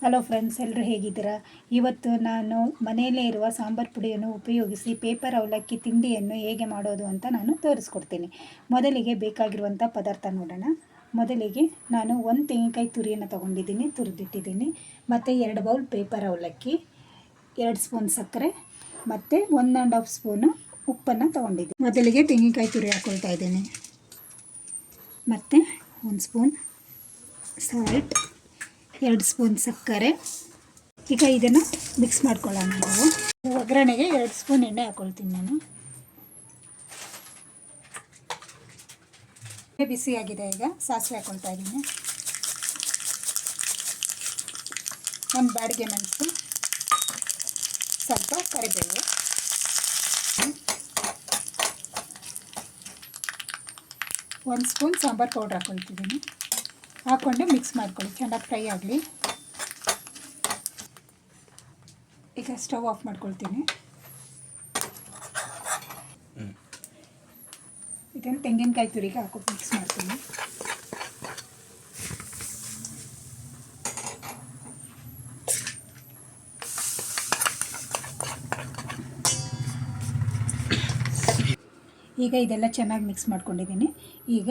Hello friends, ಎಲ್ಲರೂ ಹೇಗಿದ್ದೀರಾ? ಇವತ್ತು ನಾನು ಮನೆಯಲ್ಲೇ ಇರುವ ಸಾಂಬಾರು ಪುಡಿಯನ್ನು ಉಪಯೋಗಿಸಿ ಪೇಪರ್ ಅವಲಕ್ಕಿ ತಿಂಡಿಯನ್ನು ಹೇಗೆ ಮಾಡೋದು ಅಂತ ನಾನು ತೋರಿಸ್ಕೊಡ್ತೀನಿ. ಮೊದಲಿಗೆ ಬೇಕಾಗಿರುವಂಥ ಪದಾರ್ಥ ನೋಡೋಣ. ಮೊದಲಿಗೆ ನಾನು 1 ತೆಂಗಿನಕಾಯಿ ತುರಿಯನ್ನು ತೊಗೊಂಡಿದ್ದೀನಿ, ತುರಿದಿಟ್ಟಿದ್ದೀನಿ. ಮತ್ತು 2 ಬೌಲ್ ಪೇಪರ್ ಅವಲಕ್ಕಿ, 2 ಸ್ಪೂನ್ ಸಕ್ಕರೆ ಮತ್ತು 1½ ಸ್ಪೂನು ಉಪ್ಪನ್ನು ತೊಗೊಂಡಿದ್ದೀನಿ. ಮೊದಲಿಗೆ ತೆಂಗಿನಕಾಯಿ ತುರಿ ಹಾಕ್ಕೊಳ್ತಾ ಇದ್ದೀನಿ. ಮತ್ತು 1 ಸ್ಪೂನ್ ಸಾಲ್ಟ್, 2 ಸ್ಪೂನ್ ಸಕ್ಕರೆ. ಈಗ ಇದನ್ನು ಮಿಕ್ಸ್ ಮಾಡ್ಕೊಳ್ಳೋಣ ನಾವು. ಒಗ್ಗರಣೆಗೆ 2 ಸ್ಪೂನ್ ಎಣ್ಣೆ ಹಾಕ್ಕೊಳ್ತೀನಿ ನಾನು. ಬಿಸಿಯಾಗಿದೆ. ಈಗ ಸಾಸಿವೆ ಹಾಕ್ಕೊಳ್ತಾ ಇದ್ದೀನಿ. 1 ಬಾಡಿಗೆ ಮೆಣಸು, ಸ್ವಲ್ಪ ಕರಿಬೇವು, 1 ಸ್ಪೂನ್ ಸಾಂಬಾರು ಪೌಡ್ರ್ ಹಾಕ್ಕೊಳ್ತಿದ್ದೀನಿ. ಹಾಕ್ಕೊಂಡು ಮಿಕ್ಸ್ ಮಾಡ್ಕೊಳ್ಳಿ, ಚೆನ್ನಾಗಿ ಫ್ರೈ ಆಗಲಿ. ಈಗ ಸ್ಟವ್ ಆಫ್ ಮಾಡ್ಕೊಳ್ತೀನಿ. ಇದನ್ನು ತೆಂಗಿನಕಾಯಿ ತುರಿಗೆ ಹಾಕ್ಬಿಟ್ಟು ಮಿಕ್ಸ್ ಮಾಡ್ತೀನಿ. ಈಗ ಇದೆಲ್ಲ ಚೆನ್ನಾಗಿ ಮಿಕ್ಸ್ ಮಾಡ್ಕೊಂಡಿದ್ದೀನಿ. ಈಗ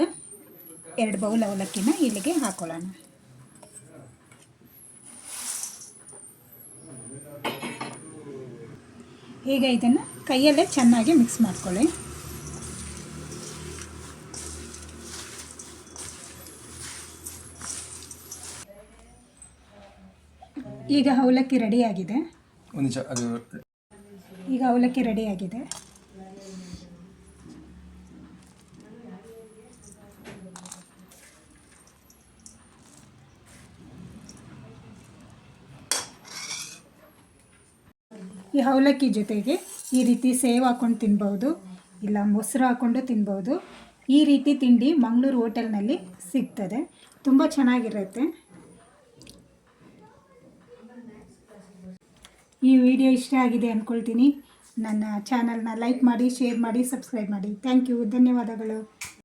2 ಬೌಲ್ ಅವಲಕ್ಕಿನ ಇಲ್ಲಿಗೆ ಹಾಕೊಳ್ಳೋಣ. ಈಗ ಇದನ್ನು ಕೈಯಲ್ಲೇ ಚೆನ್ನಾಗಿ ಮಿಕ್ಸ್ ಮಾಡ್ಕೊಳ್ಳಿ. ಈಗ ಅವಲಕ್ಕಿ ರೆಡಿಯಾಗಿದೆ. ಈಗ ಅವಲಕ್ಕಿ ರೆಡಿಯಾಗಿದೆ. ಈ ಅವಲಕ್ಕಿ ಜೊತೆಗೆ ಈ ರೀತಿ ಸೇವ್ ಹಾಕ್ಕೊಂಡು ತಿನ್ಬೋದು, ಇಲ್ಲ ಮೊಸರು ಹಾಕ್ಕೊಂಡು ತಿನ್ಬೋದು. ಈ ರೀತಿ ತಿಂಡಿ ಮಂಗಳೂರು ಹೋಟೆಲ್ನಲ್ಲಿ ಸಿಗ್ತದೆ, ತುಂಬ ಚೆನ್ನಾಗಿರುತ್ತೆ. ಈ ವಿಡಿಯೋ ಇಷ್ಟ ಆಗಿದೆ ಅಂದ್ಕೊಳ್ತೀನಿ. ನನ್ನ ಚಾನಲ್ನ ಲೈಕ್ ಮಾಡಿ, ಶೇರ್ ಮಾಡಿ, ಸಬ್ಸ್ಕ್ರೈಬ್ ಮಾಡಿ. ಥ್ಯಾಂಕ್ ಯು, ಧನ್ಯವಾದಗಳು.